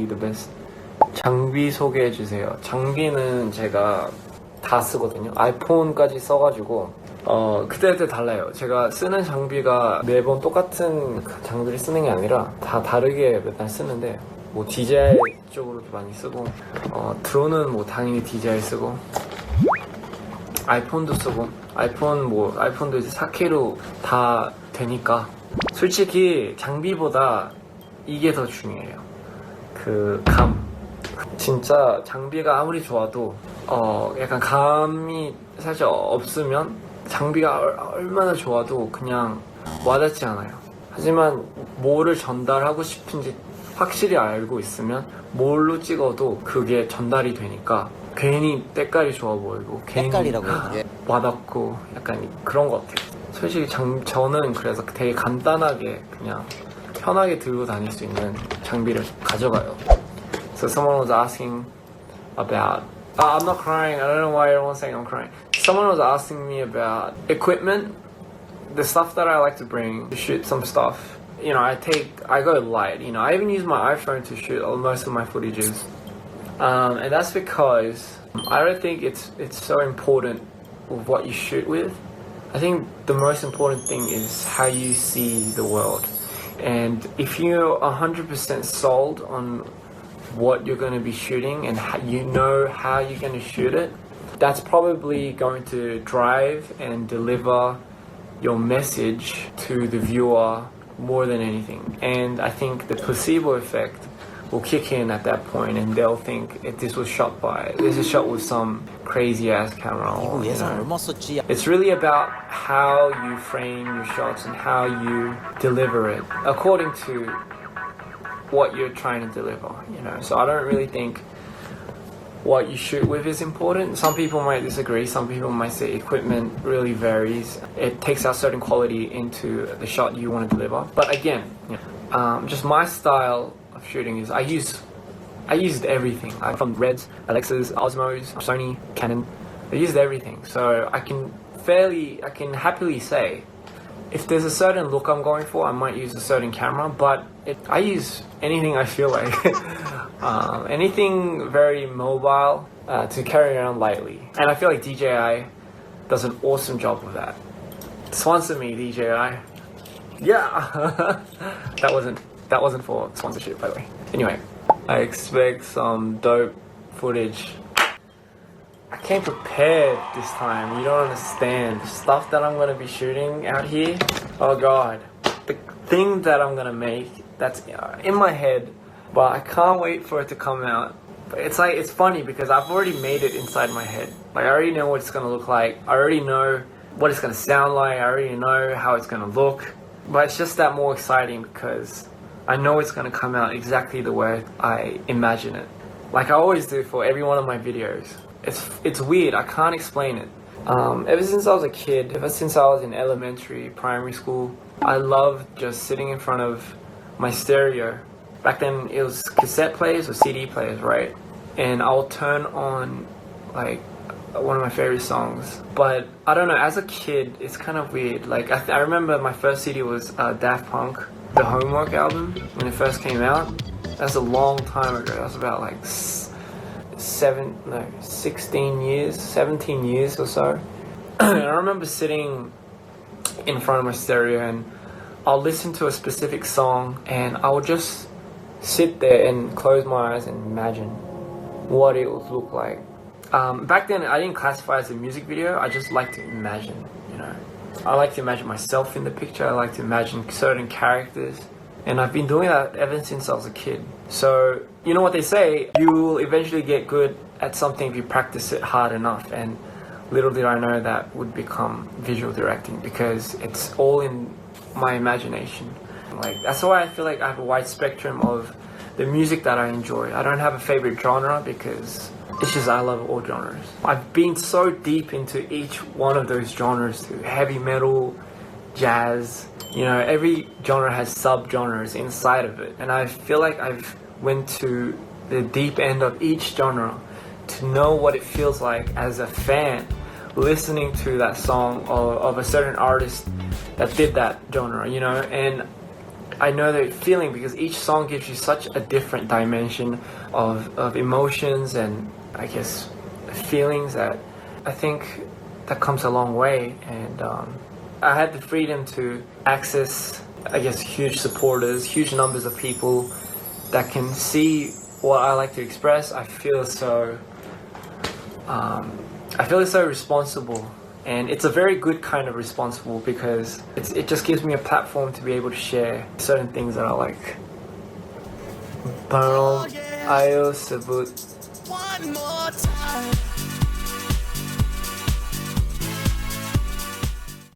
the best. 장비 소개해 주세요. 장비는 제가 다 쓰거든요. 아이폰까지 써가지고 그때그때 달라요. 제가 쓰는 장비가 매번 똑같은 장비를 쓰는 게 아니라 다 다르게 맨날 쓰는데 뭐 DJI 쪽으로도 많이 쓰고 드론은 뭐 당연히 DJI 쓰고 아이폰도 쓰고 아이폰도 이제 4K로 다 되니까 솔직히 장비보다 이게 더 중요해요. 그 감. 진짜 장비가 아무리 좋아도 약간 감이 살짝 없으면 장비가 얼마나 좋아도 그냥 와닿지 않아요. 하지만 뭐를 전달하고 싶은지 확실히 알고 있으면 뭘로 찍어도 그게 전달이 되니까 괜히 때깔이 좋아 보이고 괜히 와닿고 약간 그런 것 같아요. 솔직히 저는 그래서 되게 간단하게 그냥 편하게 들고 다닐 수 있는 장비를 가져가요. So someone was asking about I'm not crying. I don't know why everyone's saying I'm crying. Someone was asking me about equipment, the stuff that I like to bring to shoot some stuff. You know, I go light. You know, I even use my iPhone to shoot most of my footages, and that's because I don't think it's so important with what you shoot with. I think the most important thing is how you see the world, and if you're 100% sold on what you're going to be shooting and you know how you're going to shoot it, that's probably going to drive and deliver your message to the viewer more than anything. And I think the placebo effect will kick in at that point and they'll think this is shot with some crazy ass camera. Or, you know. It's really about how you frame your shots and how you deliver it according to what you're trying to deliver, you know. So I don't really think what you shoot with is important. Some people might disagree. Some people might say equipment really varies. It takes out certain quality into the shot you want to deliver. But again, you know, just my style of shooting is I used everything. I'm from Reds, Alexas, Osmos, Sony, Canon. I used everything. So I can happily say if there's a certain look I'm going for, I might use a certain camera, but I use anything I feel like. Anything very mobile to carry around lightly. And I feel like DJI does an awesome job with that. Sponsor me, DJI. Yeah! That wasn't for sponsorship, by the way. Anyway, I expect some dope footage. I came prepared this time. You don't understand. The stuff that I'm gonna be shooting out here, oh god. The thing that I'm gonna make, that's in my head, but I can't wait for it to come out. But it's funny because I've already made it inside my head. Like I already know what it's gonna look like. I already know what it's gonna sound like. I already know how it's gonna look. But it's just that more exciting because I know it's gonna come out exactly the way I imagine it. Like I always do for every one of my videos. It's weird, I can't explain it. Ever since I was a kid, ever since I was in elementary, primary school, I loved just sitting in front of my stereo. Back then it was cassette players or CD players, right? And I'll turn on like one of my favorite songs. But I don't know, as a kid, it's kind of weird. Like I remember my first CD was Daft Punk, the Homework album, when it first came out. That's a long time ago. That was about like 17 years or so. And I remember sitting in front of my stereo and I'll listen to a specific song and I would just sit there and close my eyes and imagine what it would look like. Back then I didn't classify it as a music video, I just like to imagine, you know. I like to imagine myself in the picture, I like to imagine certain characters. And I've been doing that ever since I was a kid. So, you know what they say, you will eventually get good at something if you practice it hard enough. And little did I know that would become visual directing because it's all in my imagination. Like that's why I feel like I have a wide spectrum of the music that I enjoy. I don't have a favorite genre because it's just I love all genres. I've been so deep into each one of those genres too. Heavy metal, jazz, you know, every genre has sub-genres inside of it. And I feel like I've went to the deep end of each genre to know what it feels like as a fan listening to that song of a certain artist that did that genre, you know. And I know the feeling because each song gives you such a different dimension of emotions and I guess feelings that I think that comes a long way. And I had the freedom to access, I guess, huge supporters, huge numbers of people that can see what I like to express. I feel so responsible, and it's a very good kind of responsible because it just gives me a platform to be able to share certain things that I like. 바로 아이오 sebut One more time.